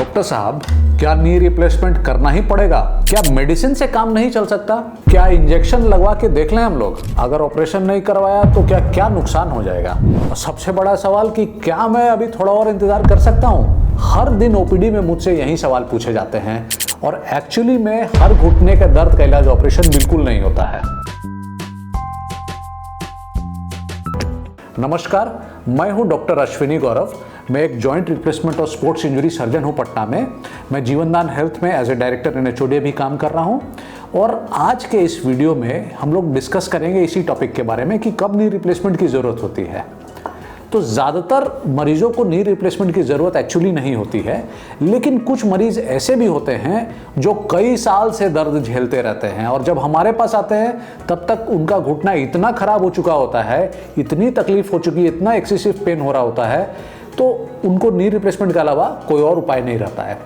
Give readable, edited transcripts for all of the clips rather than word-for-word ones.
Doctor साहब, क्या knee replacement करना ही पड़ेगा? क्या मेडिसिन से काम नहीं चल सकता? क्या इंजेक्शन लगवा के देख लें हम लोग? अगर ऑपरेशन नहीं करवाया तो क्या क्या नुकसान हो जाएगा? और सबसे बड़ा सवाल कि क्या मैं अभी थोड़ा और इंतजार कर सकता हूँ? हर दिन ओपीडी में मुझसे यही सवाल पूछे जाते हैं और एक्चुअली में हर घुटने के दर्द का इलाज ऑपरेशन बिल्कुल नहीं होता है। नमस्कार, मैं हूं डॉक्टर अश्विनी गौरव। मैं एक जॉइंट रिप्लेसमेंट और स्पोर्ट्स इंजरी सर्जन हूं पटना में। मैं जीवनदान हेल्थ में as a director in HOD भी काम कर रहा हूं और आज के इस वीडियो में हम लोग डिस्कस करेंगे इसी टॉपिक के बारे में कि कब नी रिप्लेसमेंट की ज़रूरत होती है। तो ज़्यादातर मरीजों को नी रिप्लेसमेंट की ज़रूरत एक्चुअली नहीं होती है, लेकिन कुछ मरीज़ ऐसे भी होते हैं जो कई साल से दर्द झेलते रहते हैं और जब हमारे पास आते हैं तब तक उनका घुटना इतना ख़राब हो चुका होता है, इतनी तकलीफ हो चुकी है, इतना एक्सेसिव पेन हो रहा होता है, तो उनको नी रिप्लेसमेंट के अलावा कोई और उपाय नहीं रहता है।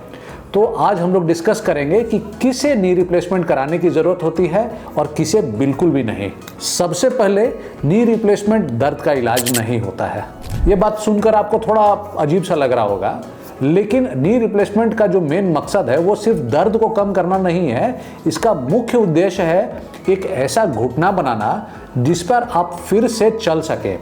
तो आज हम लोग डिस्कस करेंगे कि किसे नी रिप्लेसमेंट कराने की ज़रूरत होती है और किसे बिल्कुल भी नहीं। सबसे पहले, नी रिप्लेसमेंट दर्द का इलाज नहीं होता है। ये बात सुनकर आपको थोड़ा अजीब सा लग रहा होगा, लेकिन नी रिप्लेसमेंट का जो मेन मकसद है वो सिर्फ दर्द को कम करना नहीं है। इसका मुख्य उद्देश्य है एक ऐसा घुटना बनाना जिस पर आप फिर से चल सकें,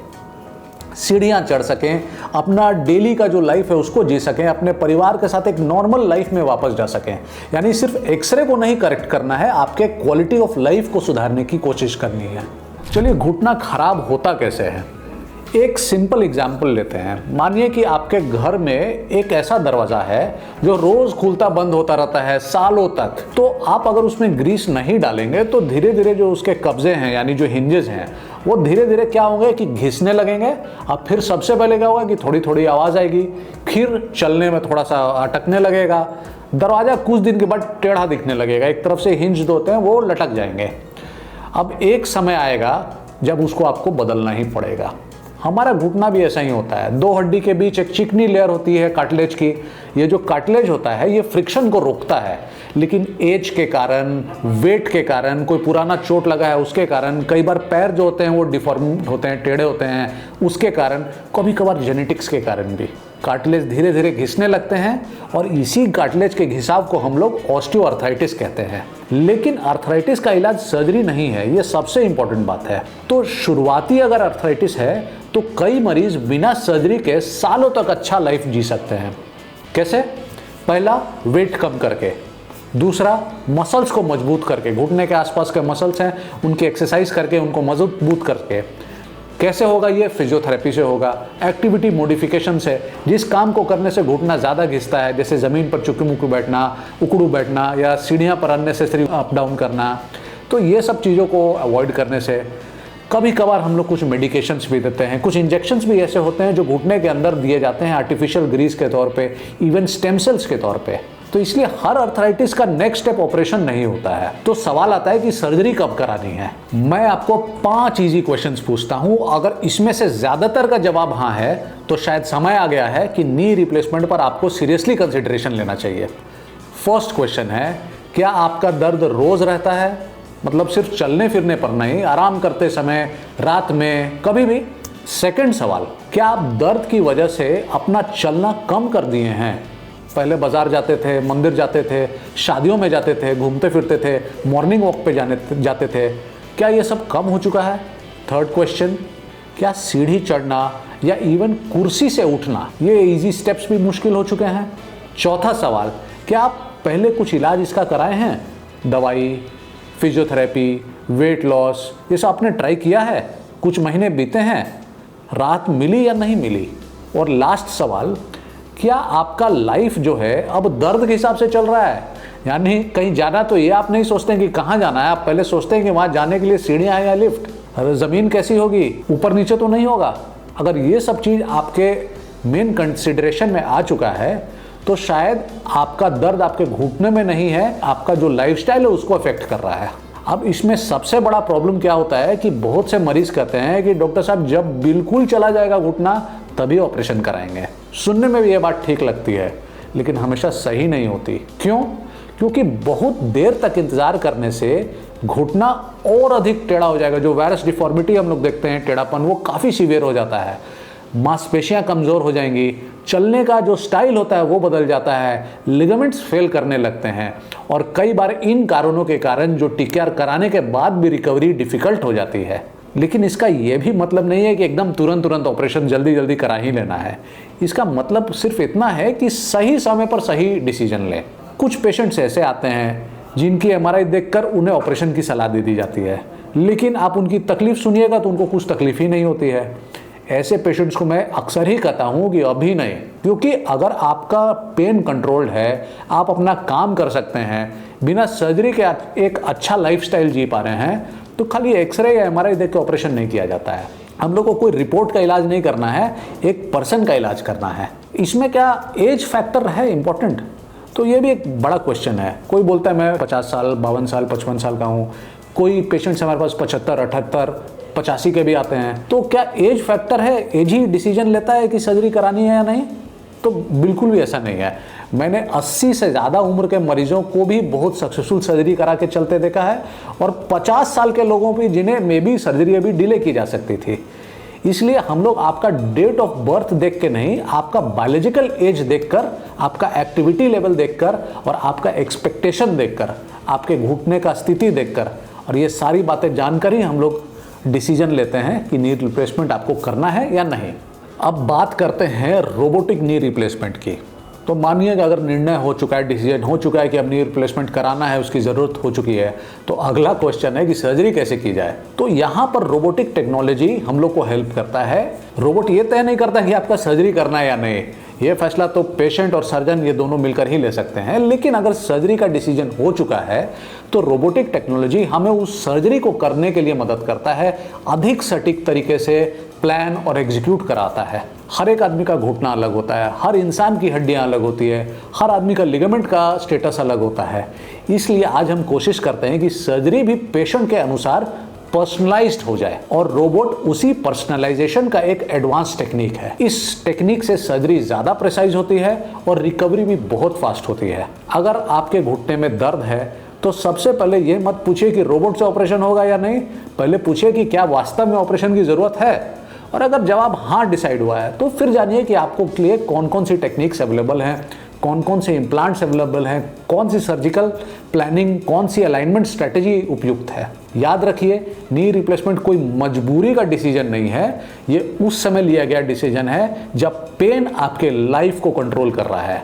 सीढ़ियाँ चढ़ सकें, अपना डेली का जो लाइफ है उसको जी सकें, अपने परिवार के साथ एक नॉर्मल लाइफ में वापस जा सकें। यानी सिर्फ एक्सरे को नहीं करेक्ट करना है, आपके क्वालिटी ऑफ लाइफ को सुधारने की कोशिश करनी है। चलिए, घुटना खराब होता कैसे है? एक सिंपल एग्जाम्पल लेते हैं। मानिए कि आपके घर में एक ऐसा दरवाज़ा है जो रोज़ खुलता बंद होता रहता है सालों तक। तो आप अगर उसमें ग्रीस नहीं डालेंगे तो धीरे धीरे जो उसके कब्जे हैं, यानी जो हिंजेस हैं, वो धीरे धीरे क्या होंगे कि घिसने लगेंगे। अब फिर सबसे पहले क्या होगा कि थोड़ी थोड़ी आवाज़ आएगी, फिर चलने में थोड़ा सा अटकने लगेगा, दरवाज़ा कुछ दिन के बाद टेढ़ा दिखने लगेगा, एक तरफ से हिंज होते हैं वो लटक जाएंगे। अब एक समय आएगा जब उसको आपको बदलना ही पड़ेगा। हमारा घुटना भी ऐसा ही होता है। दो हड्डी के बीच एक चिकनी लेयर होती है कार्टिलेज की। ये जो कार्टिलेज होता है ये फ्रिक्शन को रोकता है, लेकिन एज के कारण, वेट के कारण, कोई पुराना चोट लगा है उसके कारण, कई बार पैर जो होते हैं वो डिफॉर्म होते हैं, टेढ़े होते हैं, उसके कारण, कभी कभार जेनेटिक्स के कारण भी कार्टिलेज धीरे धीरे घिसने लगते हैं और इसी कार्टिलेज के घिसाव को हम लोग ऑस्टियोआर्थराइटिस कहते हैं। लेकिन आर्थराइटिस का इलाज सर्जरी नहीं है, ये सबसे इंपॉर्टेंट बात है। तो शुरुआती अगर आर्थराइटिस है तो कई मरीज बिना सर्जरी के सालों तक अच्छा लाइफ जी सकते हैं। कैसे? पहला, वेट कम करके। दूसरा, मसल्स को मजबूत करके, घुटने के आसपास के मसल्स हैं उनकी एक्सरसाइज करके, उनको मजबूत करके। कैसे होगा ये? फिजियोथेरेपी से होगा, एक्टिविटी मॉडिफिकेशन से। जिस काम को करने से घुटना ज़्यादा घिसता है, जैसे ज़मीन पर चुकी मुक्की बैठना, उकड़ू बैठना या सीढ़ियाँ पर अननेसेसरी अप डाउन करना, तो ये सब चीज़ों को अवॉइड करने से। कभी कभार हम लोग कुछ मेडिकेशंस भी देते हैं, कुछ इंजेक्शंस भी ऐसे होते हैं जो घुटने के अंदर दिए जाते हैं आर्टिफिशियल ग्रीस के तौर पे, इवन स्टेम सेल्स के तौर पे। तो इसलिए हर आर्थराइटिस का नेक्स्ट स्टेप ऑपरेशन नहीं होता है। तो सवाल आता है कि सर्जरी कब करानी है। मैं आपको 5 इजी क्वेश्चंस पूछता हूं, अगर इसमें से ज्यादातर का जवाब हाँ है तो शायद समय आ गया है कि नी रिप्लेसमेंट पर आपको सीरियसली कंसिडरेशन लेना चाहिए। फर्स्ट क्वेश्चन है, क्या आपका दर्द रोज रहता है? मतलब सिर्फ चलने फिरने पर नहीं, आराम करते समय, रात में, कभी भी। सेकंड सवाल, क्या आप दर्द की वजह से अपना चलना कम कर दिए हैं? पहले बाजार जाते थे, मंदिर जाते थे, शादियों में जाते थे, घूमते फिरते थे, मॉर्निंग वॉक पे जाते थे, क्या ये सब कम हो चुका है? थर्ड क्वेश्चन, क्या सीढ़ी चढ़ना या इवन कुर्सी से उठना, ये इजी स्टेप्स भी मुश्किल हो चुके हैं? चौथा सवाल, क्या आप पहले कुछ इलाज इसका कराए हैं? दवाई, फिजियोथेरेपी, वेट लॉस, ये सब आपने ट्राई किया है? कुछ महीने बीते हैं, राहत मिली या नहीं मिली? और लास्ट सवाल, क्या आपका लाइफ जो है अब दर्द के हिसाब से चल रहा है? यानी कहीं जाना तो ये आप नहीं सोचते हैं कि कहाँ जाना है, आप पहले सोचते हैं कि वहाँ जाने के लिए सीढ़ियाँ हैं या लिफ्ट, अरे ज़मीन कैसी होगी, ऊपर नीचे तो नहीं होगा। अगर ये सब चीज़ आपके मेन कंसिडरेशन में आ चुका है तो शायद आपका दर्द आपके घुटने में नहीं है, आपका जो लाइफस्टाइल है उसको अफेक्ट कर रहा है। अब इसमें सबसे बड़ा प्रॉब्लम क्या होता है कि बहुत से मरीज कहते हैं कि डॉक्टर साहब जब बिल्कुल चला जाएगा घुटना तभी ऑपरेशन कराएंगे। सुनने में भी ये बात ठीक लगती है, लेकिन हमेशा सही नहीं होती। क्यों? क्योंकि बहुत देर तक इंतजार करने से घुटना और अधिक टेढ़ा हो जाएगा। जो वायरस डिफॉर्मिटी हम लोग देखते हैं, टेढ़ापन, वो काफ़ी सीवियर हो जाता है। मांसपेशियां कमज़ोर हो जाएंगी, चलने का जो स्टाइल होता है वो बदल जाता है, लिगामेंट्स फेल करने लगते हैं और कई बार इन कारणों के कारण जो टीकेआर कराने के बाद भी रिकवरी डिफिकल्ट हो जाती है। लेकिन इसका ये भी मतलब नहीं है कि एकदम तुरंत ऑपरेशन जल्दी करा ही लेना है। इसका मतलब सिर्फ इतना है कि सही समय पर सही डिसीजन लें। कुछ पेशेंट्स ऐसे आते हैं जिनकी एमआरआई देखकर उन्हें ऑपरेशन की सलाह दे दी जाती है, लेकिन आप उनकी तकलीफ सुनिएगा तो उनको कुछ तकलीफ ही नहीं होती है। ऐसे पेशेंट्स को मैं अक्सर ही कहता हूँ कि अभी नहीं, क्योंकि अगर आपका पेन कंट्रोल्ड है, आप अपना काम कर सकते हैं, बिना सर्जरी के एक अच्छा लाइफस्टाइल जी पा रहे हैं, तो खाली एक्सरे या एमआरआई देख के ऑपरेशन नहीं किया जाता है। हम लोग को कोई रिपोर्ट का इलाज नहीं करना है, एक पर्सन का इलाज करना है। इसमें क्या एज फैक्टर है इम्पोर्टेंट? तो ये भी एक बड़ा क्वेश्चन है। कोई बोलता है मैं 50 साल 52 साल 55 साल का हूँ, कोई पेशेंट्स हमारे पास 75 78 85 के भी आते हैं। तो क्या एज फैक्टर है, एज ही डिसीजन लेता है कि सर्जरी करानी है या नहीं? तो बिल्कुल भी ऐसा नहीं है। मैंने 80 से ज़्यादा उम्र के मरीजों को भी बहुत सक्सेसफुल सर्जरी करा के चलते देखा है, और 50 साल के लोगों भी जिन्हें मे बी सर्जरी अभी डिले की जा सकती थी। इसलिए हम लोग आपका डेट ऑफ बर्थ देख के नहीं, आपका बायोलॉजिकल एज देखकर, आपका एक्टिविटी लेवल देखकर और आपका एक्सपेक्टेशन देखकर, आपके घुटने का स्थिति देखकर और ये सारी बातें जानकर ही हम लोग डिसीजन लेते हैं कि नी रिप्लेसमेंट आपको करना है या नहीं। अब बात करते हैं रोबोटिक नी रिप्लेसमेंट की। तो मानिए कि अगर निर्णय हो चुका है, डिसीजन हो चुका है कि अब नी रिप्लेसमेंट कराना है, उसकी ज़रूरत हो चुकी है, तो अगला क्वेश्चन है कि सर्जरी कैसे की जाए। तो यहाँ पर रोबोटिक टेक्नोलॉजी हम लोग को हेल्प करता है। रोबोट ये तय नहीं करता कि आपका सर्जरी करना है या नहीं, ये फैसला तो पेशेंट और सर्जन ये दोनों मिलकर ही ले सकते हैं। लेकिन अगर सर्जरी का डिसीजन हो चुका है तो रोबोटिक टेक्नोलॉजी हमें उस सर्जरी को करने के लिए मदद करता है, अधिक सटीक तरीके से प्लान और एग्जीक्यूट कराता है। हर एक आदमी का घुटना अलग होता है, हर इंसान की हड्डियां अलग होती है, हर आदमी का लिगामेंट का स्टेटस अलग होता है। इसलिए आज हम कोशिश करते हैं कि सर्जरी भी पेशेंट के अनुसार पर्सनलाइज्ड हो जाए, और रोबोट उसी पर्सनलाइजेशन का एक एडवांस टेक्निक है। इस टेक्निक से सर्जरी ज़्यादा प्रिसाइज होती है और रिकवरी भी बहुत फास्ट होती है। अगर आपके घुटने में दर्द है तो सबसे पहले ये मत पूछिए कि रोबोट से ऑपरेशन होगा या नहीं, पहले पूछिए कि क्या वास्तव में ऑपरेशन की ज़रूरत है। और अगर जवाब हाँ डिसाइड हुआ है तो फिर जानिए कि आपको लिए कौन कौन सी टेक्निक्स अवेलेबल हैं, कौन कौन से इम्प्लांट्स अवेलेबल हैं, कौन सी सर्जिकल प्लानिंग, कौन सी अलाइनमेंट स्ट्रेटेजी उपयुक्त है। याद रखिए, नी रिप्लेसमेंट कोई मजबूरी का डिसीजन नहीं है, ये उस समय लिया गया डिसीजन है जब पेन आपके लाइफ को कंट्रोल कर रहा है।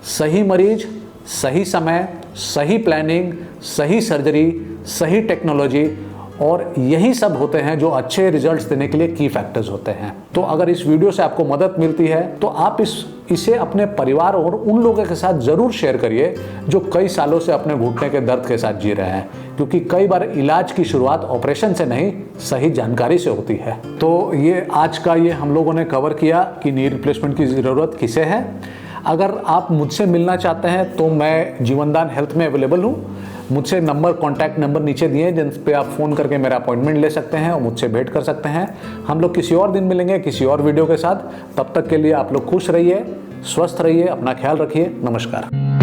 सही मरीज, सही समय, सही प्लानिंग, सही सर्जरी, सही टेक्नोलॉजी, और यही सब होते हैं जो अच्छे रिजल्ट्स देने के लिए की फैक्टर्स होते हैं। तो अगर इस वीडियो से आपको मदद मिलती है तो आप इसे अपने परिवार और उन लोगों के साथ ज़रूर शेयर करिए जो कई सालों से अपने घुटने के दर्द के साथ जी रहे हैं, क्योंकि कई बार इलाज की शुरुआत ऑपरेशन से नहीं, सही जानकारी से होती है। तो ये आज का हम लोगों ने कवर किया कि नी रिप्लेसमेंट की ज़रूरत किसे है। अगर आप मुझसे मिलना चाहते हैं तो मैं जीवनदान हेल्थ में अवेलेबल हूँ। मुझसे कॉन्टैक्ट नंबर नीचे दिए जिन पे आप फ़ोन करके मेरा अपॉइंटमेंट ले सकते हैं और मुझसे भेंट कर सकते हैं। हम लोग किसी और दिन मिलेंगे किसी और वीडियो के साथ। तब तक के लिए आप लोग खुश रहिए, स्वस्थ रहिए, अपना ख्याल रखिए। नमस्कार।